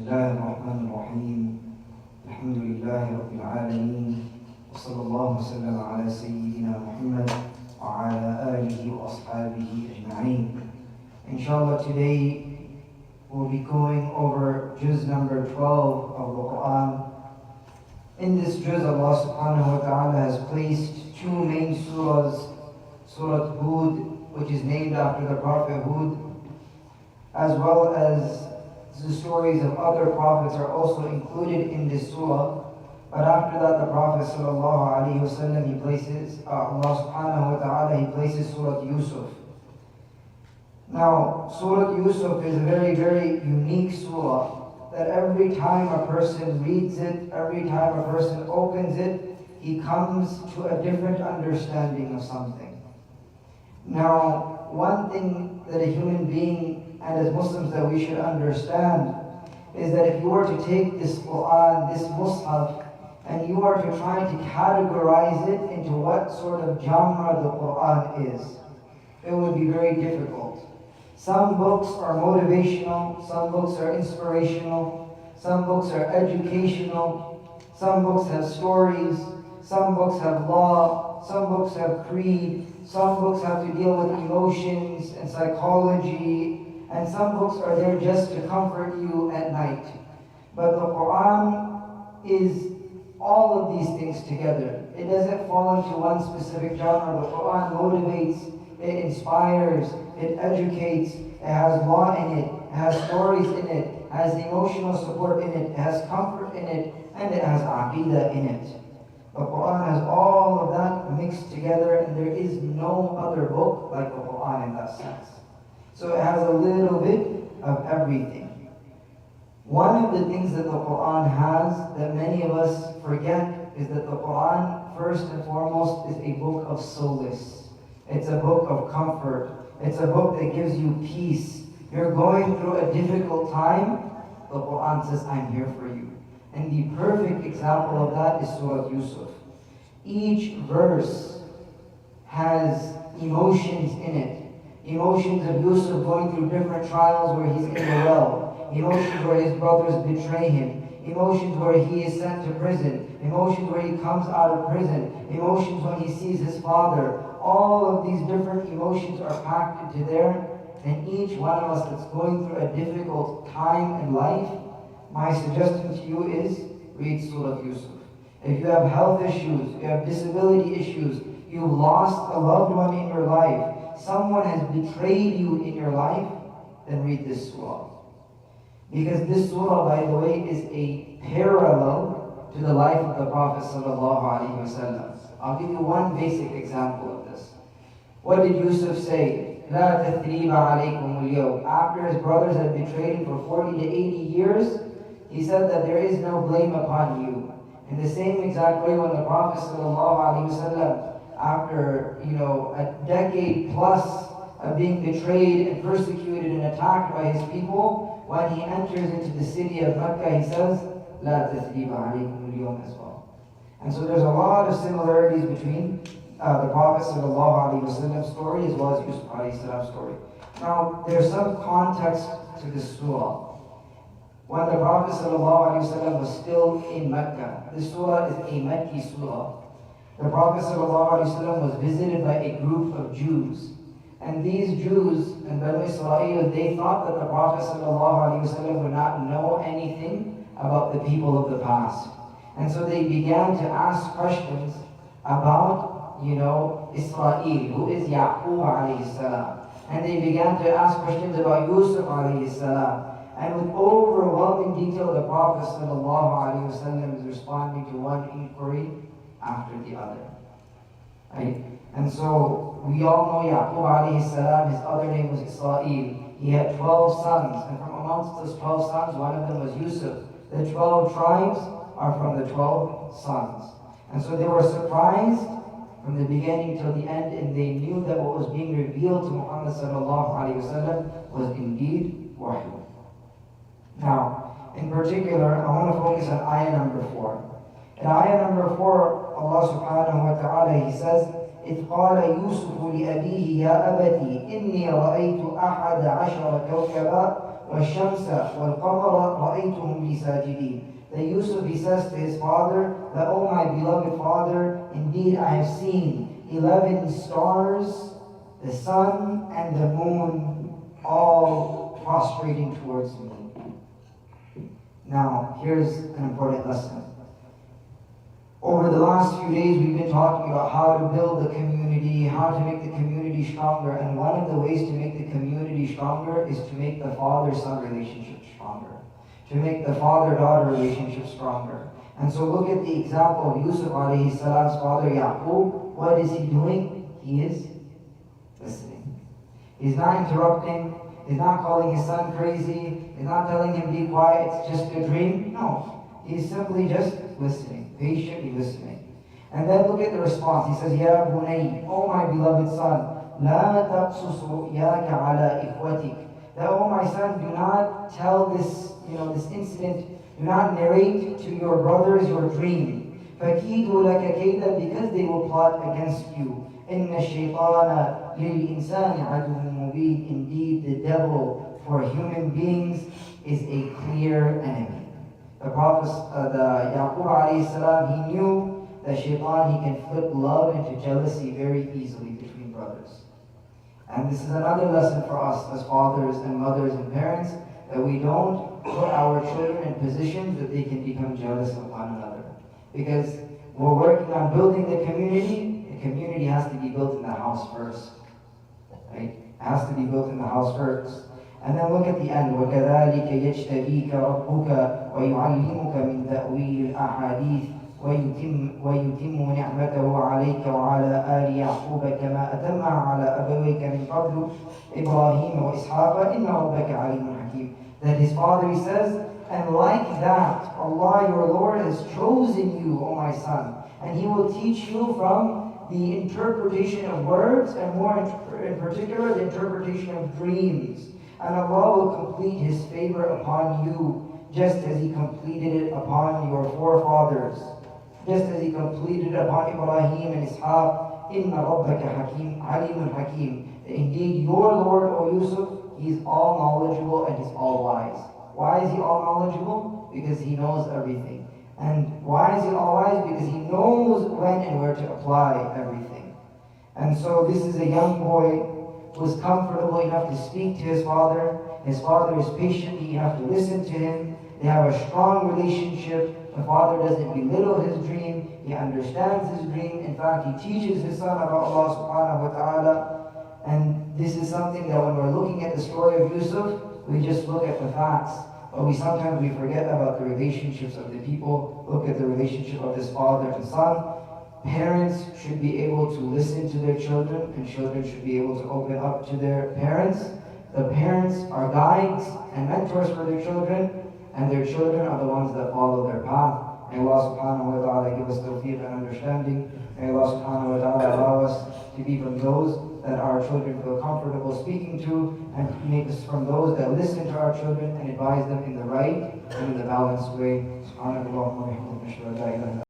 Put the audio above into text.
الله الرحمن الرحيم الحمد لله رب العالمين وصلى الله وسلم على سيدنا محمد وعلى آله وأصحابه أجمعين. Inshallah, today we'll be going over juz number 12 of the Quran. In this juz, Allah subhanahu wa ta'ala has placed two main surahs, Surah Hud, which is named after the Prophet Hud, as well as the stories of other prophets are also included in this surah. But after that, the Prophet sallallahu alaihi wasallam, he places Allah subhanahu wa ta'ala, he places Surah Yusuf. Now, Surah Yusuf is a very, very unique surah that every time a person reads it, every time a person opens it, he comes to a different understanding of something. Now, one thing that a human being and as Muslims that we should understand is that if you were to take this Quran, this Mus'haf, and you were to try to categorize it into what sort of genre the Quran is, it would be very difficult. Some books are motivational, some books are inspirational, some books are educational, some books have stories, some books have law, some books have creed, some books have to deal with emotions and psychology, and some books are there just to comfort you at night. But the Quran is all of these things together. It doesn't fall into one specific genre. The Quran motivates, it inspires, it educates, it has law in it, it has stories in it, it has emotional support in it, it has comfort in it, and it has aqidah in it. The Quran has all of that mixed together, and there is no other book like the Quran in that sense. So it has a little bit of everything. One of the things that the Quran has that many of us forget is that the Quran, first and foremost, is a book of solace. It's a book of comfort. It's a book that gives you peace. You're going through a difficult time, the Quran says, I'm here for you. And the perfect example of that is Surah Yusuf. Each verse has emotions in it. Emotions of Yusuf going through different trials where he's in the well. Emotions where his brothers betray him. Emotions where he is sent to prison. Emotions where he comes out of prison. Emotions when he sees his father. All of these different emotions are packed into there. And each one of us that's going through a difficult time in life, my suggestion to you is read Surah Yusuf. If you have health issues, you have disability issues, you've lost a loved one in your life, someone has betrayed you in your life, then read this surah. Because this surah, by the way, is a parallel to the life of the Prophet ﷺ. I'll give you one basic example of this. What did Yusuf say? لا تثريب عليكم اليوم. After his brothers had betrayed him for 40 to 80 years, he said that there is no blame upon you. In the same exact way, when the Prophet ﷺ, after a decade plus of being betrayed and persecuted and attacked by his people, when he enters into the city of Mecca, he says, لا تثريب عليكم اليوم as well. And so there's a lot of similarities between the Prophet ﷺ story as well as Yusuf ﷺ story. Now, there's some context to this surah. When the Prophet ﷺ was still in Mecca, this surah is a Mecca surah. The Prophet ﷺ was visited by a group of Jews. And these Jews and Banu Israel, they thought that the Prophet ﷺ would not know anything about the people of the past. And so they began to ask questions about, Israel, who is Yaqub alayhi salam. And they began to ask questions about Yusuf alayhi salam. And with overwhelming detail, the Prophet ﷺ is responding to one inquiry after the other. Right? And so we all know Yaqub alayhi salam, his other name was Israel. He had 12 sons, and from amongst those 12 sons, one of them was Yusuf. The 12 tribes are from the 12 sons. And so they were surprised from the beginning till the end, and they knew that what was being revealed to Muhammad sallallahu alayhi wasallam was indeed wahy. Now, in particular, I want to focus on ayah number 4. In ayah number 4, Allah subhanahu wa ta'ala, He says, إذ قال يوسف لأبيه يا أبتي إني رأيت أحد عشر كوكبا والشمس والقمر رأيتهم ساجدين. That Yusuf, he says to his father, that, oh my beloved father, indeed I have seen 11 stars, the sun and the moon, all prostrating towards me. Now, here's an important lesson. Over the last few days, we've been talking about how to build the community, how to make the community stronger. And one of the ways to make the community stronger is to make the father-son relationship stronger, to make the father-daughter relationship stronger. And so look at the example of Yusuf alayhi salam's father, Yaqub. What is he doing? He is listening. He's not interrupting. He's not calling his son crazy. He's not telling him, be quiet, it's just a dream. No, he's simply just listening, patiently listening. And then look at the response. He says, Ya bunay, oh my beloved son, la taqsus ru'yaka ala ikhwatik. That, oh my son, do not tell this, this incident, do not narrate to your brothers your dream. فَكِيدُوا لَكَ كَيْدًا, because they will plot against you. إِنَّ الشَّيْطَانَ لِلْإِنسَانِ عَدُوٌّ مُبِينٌ. Indeed, the devil for human beings is a clear enemy. The Prophet, Yaqub alayhi salam, he knew that shaitan, he can flip love into jealousy very easily between brothers. And this is another lesson for us as fathers and mothers and parents, that we don't put our children in positions that they can become jealous of one another. Because we're working on building the community has to be built in the house first. Right? It has to be built in the house first. And then look at the end. وَكَذَلِكَ يَجْتَبِيكَ رَبُّكَ وَيُعَلِّمُكَ مِنْ تَأْوِيلِ الْأَحَادِيثِ وَيُتِمُّ نِعْمَتَهُ عَلَيْكَ وَعَلَى آلِ يَعْقُوبَ كَمَا أَتَمَّهَا عَلَى أَبَوَيْكَ مِنْ قَبْلُ إِبْرَاهِيمَ وَإِسْحَاقَ إِنَّ رَبَّكَ عَلِيمٌ حَكِيمٌ. That his father, he says, and like that, Allah your Lord has chosen you, O my son, and He will teach you from the interpretation of words, and more in particular, the interpretation of dreams. And Allah will complete His favor upon you, just as He completed it upon your forefathers, just as He completed it upon Ibrahim and Ishaq. Inna rabbaka hakim, alimun hakim. Indeed, your Lord, O Yusuf, He's all knowledgeable and He's all wise. Why is He all knowledgeable? Because He knows everything. And why is He all wise? Because He knows when and where to apply everything. And so this is a young boy who is comfortable enough to speak to his father. His father is patient enough to listen to him. They have a strong relationship. The father doesn't belittle his dream. He understands his dream. In fact, he teaches his son about Allah subhanahu wa ta'ala. And this is something that when we're looking at the story of Yusuf, we just look at the facts. But sometimes we forget about the relationships of the people. Look at the relationship of this father and son. Parents should be able to listen to their children, and children should be able to open up to their parents. The parents are guides and mentors for their children, and their children are the ones that follow their path. May Allah subhanahu wa ta'ala give us tawfiq and understanding. May Allah subhanahu wa ta'ala allow us to be from those that our children feel comfortable speaking to, and make us from those that listen to our children and advise them in the right and in the balanced way. Subhanallah wa bihamdihi.